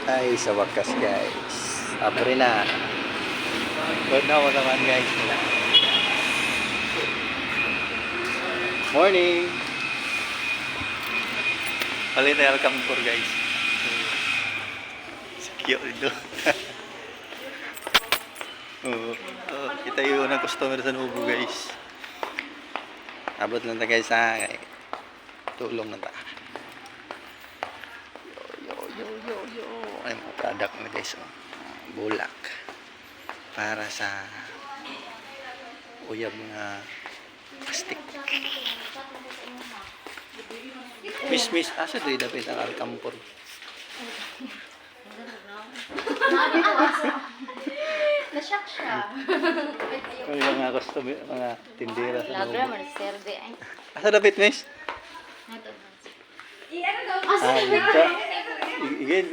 Ay, sa wakas guys. Abre na. Good na ako naman guys. Morning. Palit na welcome tour guys. Secure ito. Kita yung unang customer sa Nubo guys. Abot lang ta guys ha. Tulong na ta. Yo. Ay mga product na guys. Oh. Bulak. Para sa uyab nga plastic. Miss. Asa do'y dapat ang alkampor? Nasyak siya. Ay, mga customer, mga tindera sa Lagra, Nubo. mariserde ay. Asa dapat miss? Ano daw? Ah, ito. Igay